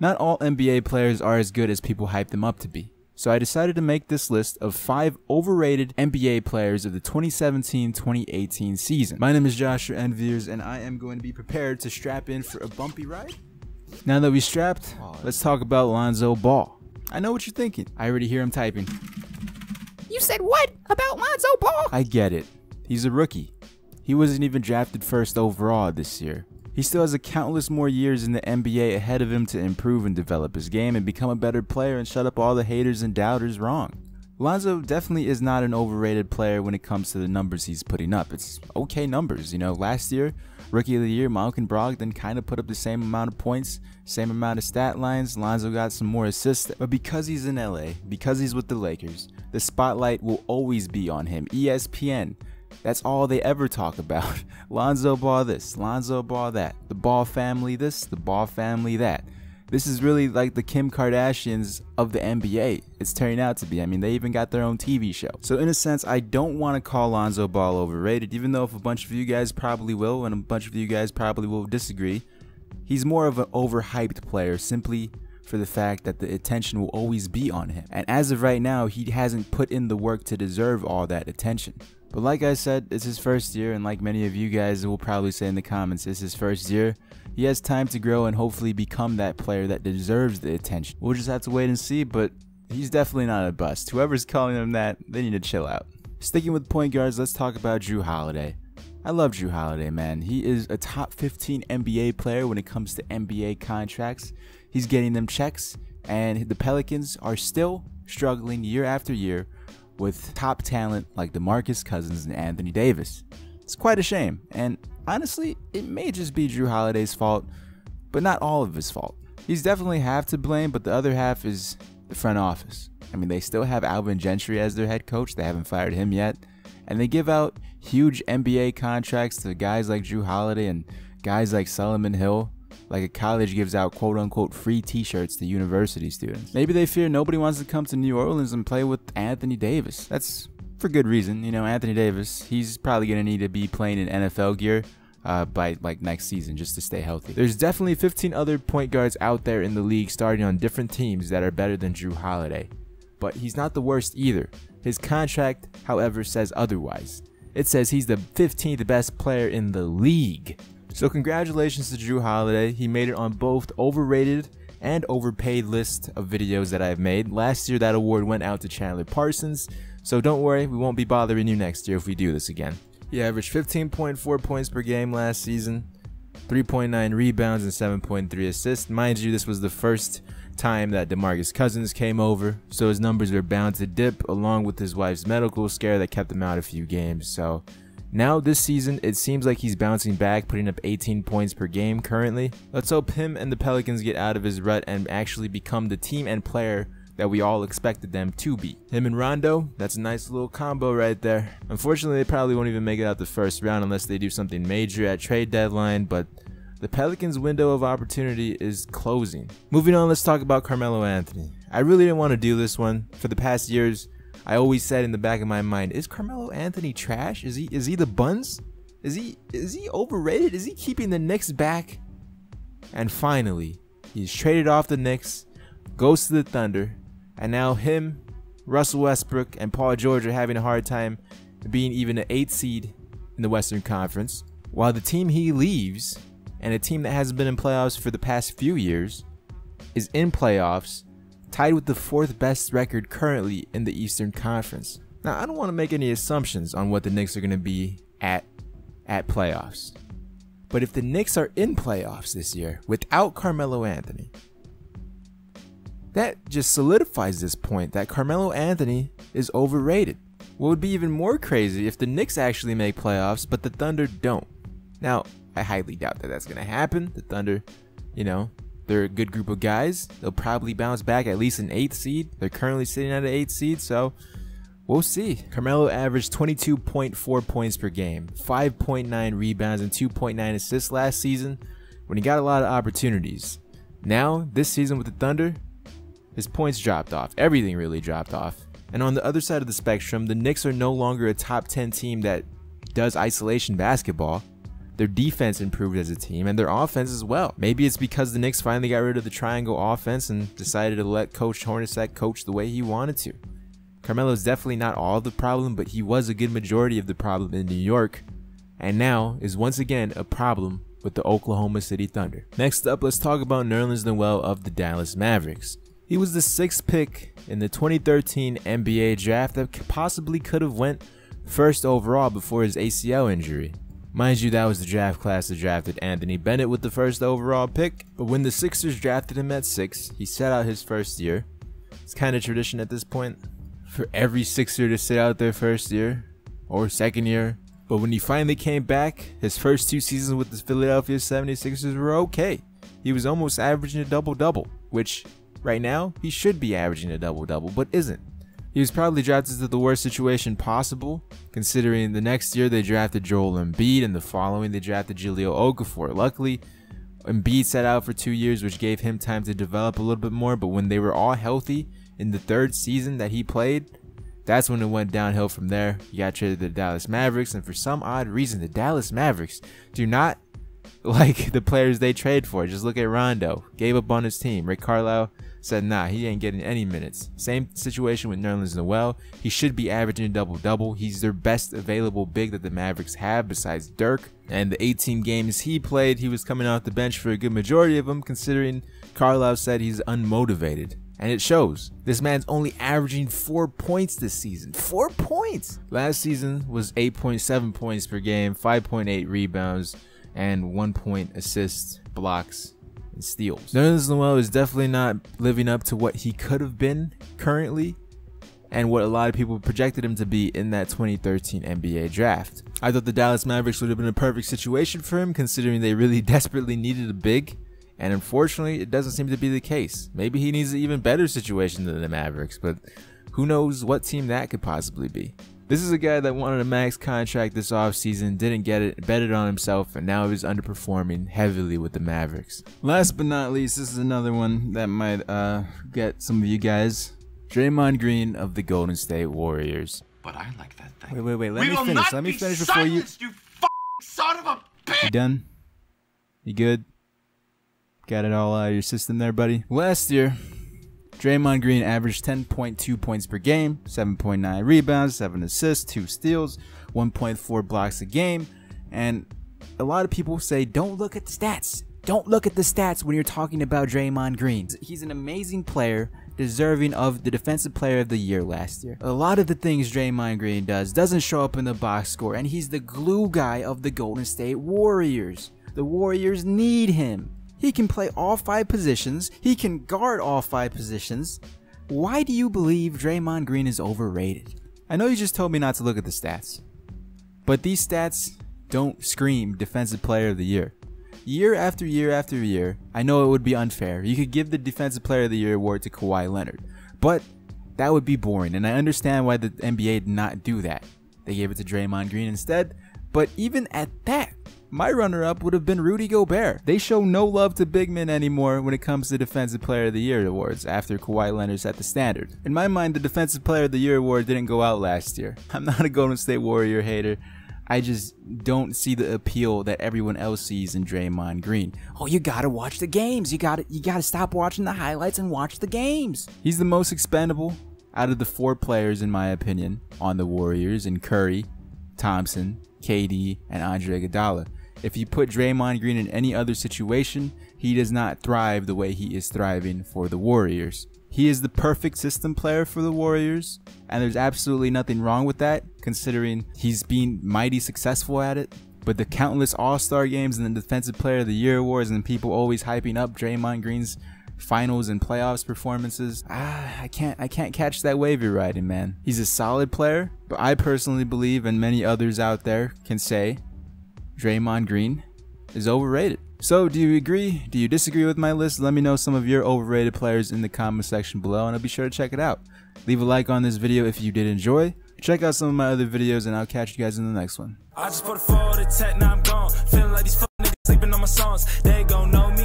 Not all NBA players are as good as people hype them up to be. So I decided to make this list of 5 overrated NBA players of the 2017-2018 season. My name is Joshua Envyerz, and I am going to be prepared to strap in for a bumpy ride. Now that we strapped, let's talk about Lonzo Ball. I know what you're thinking. I already hear him typing. You said what about Lonzo Ball? I get it. He's a rookie. He wasn't even drafted first overall this year. He still has countless more years in the NBA ahead of him to improve and develop his game and become a better player and shut up all the haters and doubters wrong. Lonzo definitely is not an overrated player when it comes to the numbers he's putting up. It's okay numbers. You know, last year, Rookie of the Year, Malcolm Brogdon kind of put up the same amount of points, same amount of stat lines. Lonzo got some more assists. But because he's in LA, because he's with the Lakers, the spotlight will always be on him. ESPN. That's all they ever talk about. Lonzo Ball this, Lonzo Ball that. The Ball family this, the Ball family that. This is really like the Kim Kardashians of the NBA. It's turning out to be. I mean, they even got their own TV show. So in a sense, I don't want to call Lonzo Ball overrated, even though if a bunch of you guys probably will, and a bunch of you guys probably will disagree. He's more of an overhyped player simply for the fact that the attention will always be on him. And as of right now, he hasn't put in the work to deserve all that attention. But like I said, it's his first year, and like many of you guys will probably say in the comments, it's his first year. He has time to grow and hopefully become that player that deserves the attention. We'll just have to wait and see, but he's definitely not a bust. Whoever's calling him that, they need to chill out. Sticking with point guards, let's talk about Jrue Holiday. I love Jrue Holiday, man. He is a top 15 NBA player when it comes to NBA contracts. He's getting them checks, and the Pelicans are still struggling year after year with top talent like DeMarcus Cousins and Anthony Davis. It's quite a shame, and honestly, it may just be Jrue Holiday's fault, but not all of his fault. He's definitely half to blame, but the other half is the front office. I mean, they still have Alvin Gentry as their head coach. They haven't fired him yet, and they give out huge NBA contracts to guys like Jrue Holiday and guys like Solomon Hill. Like a college gives out quote-unquote free t-shirts to university students. Maybe they fear nobody wants to come to New Orleans and play with Anthony Davis. That's for good reason. You know, Anthony Davis, he's probably going to need to be playing in NFL gear by like next season just to stay healthy. There's definitely 15 other point guards out there in the league starting on different teams that are better than Jrue Holiday. But he's not the worst either. His contract, however, says otherwise. It says he's the 15th best player in the league. So congratulations to Jrue Holiday. He made it on both overrated and overpaid list of videos that I've made. Last year that award went out to Chandler Parsons, so don't worry, we won't be bothering you next year if we do this again. He averaged 15.4 points per game last season, 3.9 rebounds and 7.3 assists. Mind you, this was the first time that DeMarcus Cousins came over, so his numbers are bound to dip along with his wife's medical scare that kept him out a few games. So now this season, it seems like he's bouncing back, putting up 18 points per game currently. Let's hope him and the Pelicans get out of his rut and actually become the team and player that we all expected them to be. Him and Rondo, that's a nice little combo right there. Unfortunately, they probably won't even make it out the first round unless they do something major at trade deadline, but the Pelicans' window of opportunity is closing. Moving on, let's talk about Carmelo Anthony. I really didn't want to do this one. For the past years, I always said in the back of my mind, is Carmelo Anthony trash? Is he the buns? Is he overrated? Is he keeping the Knicks back? And finally, he's traded off the Knicks, goes to the Thunder, and now him, Russell Westbrook, and Paul George are having a hard time being even an 8th seed in the Western Conference, while the team he leaves, and a team that hasn't been in playoffs for the past few years, is in playoffs, tied with the 4th best record currently in the Eastern Conference. Now, I don't want to make any assumptions on what the Knicks are going to be at playoffs. But if the Knicks are in playoffs this year without Carmelo Anthony, that just solidifies this point that Carmelo Anthony is overrated. What would be even more crazy if the Knicks actually make playoffs but the Thunder don't. Now, I highly doubt that that's going to happen. The Thunder, you know, they're a good group of guys. They'll probably bounce back at least an 8th seed. They're currently sitting at an 8th seed, so we'll see. Carmelo averaged 22.4 points per game, 5.9 rebounds, and 2.9 assists last season when he got a lot of opportunities. Now, this season with the Thunder, his points dropped off. Everything really dropped off. And on the other side of the spectrum, the Knicks are no longer a top 10 team that does isolation basketball. Their defense improved as a team, and their offense as well. Maybe it's because the Knicks finally got rid of the triangle offense and decided to let Coach Hornacek coach the way he wanted to. Carmelo is definitely not all of the problem, but he was a good majority of the problem in New York, and now is once again a problem with the Oklahoma City Thunder. Next up, let's talk about Nerlens Noel of the Dallas Mavericks. He was the 6th pick in the 2013 NBA draft that possibly could have went first overall before his ACL injury. Mind you, that was the draft class that drafted Anthony Bennett with the 1st overall pick, but when the Sixers drafted him at 6, he sat out his first year. It's kind of tradition at this point for every Sixer to sit out their first year or 2nd year. But when he finally came back, his first 2 seasons with the Philadelphia 76ers were okay. He was almost averaging a double-double, which right now he should be averaging a double-double, but isn't. He was probably drafted to the worst situation possible, considering the next year they drafted Joel Embiid and the following they drafted Jahlil Okafor. Luckily, Embiid sat out for 2 years, which gave him time to develop a little bit more, but when they were all healthy in the 3rd season that he played, that's when it went downhill from there. He got traded to the Dallas Mavericks, and for some odd reason, the Dallas Mavericks do not like the players they trade for. Just look at Rondo. Gave up on his team. Rick Carlisle said, nah, he ain't getting any minutes. Same situation with Nerlens Noel. He should be averaging a double-double. He's their best available big that the Mavericks have besides Dirk. And the 18 games he played, he was coming off the bench for a good majority of them, considering Carlisle said he's unmotivated. And it shows. This man's only averaging 4 points this season. 4 points! Last season was 8.7 points per game, 5.8 rebounds, and 1 point assists, blocks, and steals. Nerlens Noel is definitely not living up to what he could have been currently and what a lot of people projected him to be in that 2013 NBA draft. I thought the Dallas Mavericks would have been a perfect situation for him, considering they really desperately needed a big, and unfortunately it doesn't seem to be the case. Maybe he needs an even better situation than the Mavericks, but who knows what team that could possibly be. This is a guy that wanted a max contract this offseason, didn't get it, betted on himself, and now he's underperforming heavily with the Mavericks. Last but not least, this is another one that might get some of you guys. Draymond Green of the Golden State Warriors. But I like that thing. Wait, let me finish before you... You f***ing son of a bitch! You done? You good? Got it all out of your system there, buddy? Last year, Draymond Green averaged 10.2 points per game, 7.9 rebounds, 7 assists, 2 steals, 1.4 blocks a game, and a lot of people say, don't look at the stats. Don't look at the stats when you're talking about Draymond Green. He's an amazing player, deserving of the Defensive Player of the Year last year. A lot of the things Draymond Green does doesn't show up in the box score, and he's the glue guy of the Golden State Warriors. The Warriors need him. He can play all 5 positions. He can guard all 5 positions. Why do you believe Draymond Green is overrated? I know you just told me not to look at the stats, but these stats don't scream Defensive Player of the Year. Year after year after year, I know it would be unfair. You could give the Defensive Player of the Year award to Kawhi Leonard, but that would be boring, and I understand why the NBA did not do that. They gave it to Draymond Green instead, but even at that, my runner-up would have been Rudy Gobert. They show no love to big men anymore when it comes to Defensive Player of the Year awards after Kawhi Leonard set the standard. In my mind, the Defensive Player of the Year award didn't go out last year. I'm not a Golden State Warrior hater. I just don't see the appeal that everyone else sees in Draymond Green. Oh, you gotta watch the games. You gotta stop watching the highlights and watch the games. He's the most expendable out of the 4 players, in my opinion, on the Warriors, in Curry, Thompson, KD, and Andre Iguodala. If you put Draymond Green in any other situation, he does not thrive the way he is thriving for the Warriors. He is the perfect system player for the Warriors, and there's absolutely nothing wrong with that, considering he's been mighty successful at it. But the countless All-Star games and the Defensive Player of the Year awards and people always hyping up Draymond Green's finals and playoffs performances, I can't catch that wave you're riding, man. He's a solid player, but I personally believe, and many others out there can say, Draymond Green is overrated. So, do you agree? Do you disagree with my list? Let me know some of your overrated players in the comment section below, and I'll be sure to check it out. Leave a like on this video if you did enjoy. Check out some of my other videos, and I'll catch you guys in the next one. I just put a 4 to tech, now I'm gone. Feeling like these fucking niggas sleeping on my songs. They gon' know me.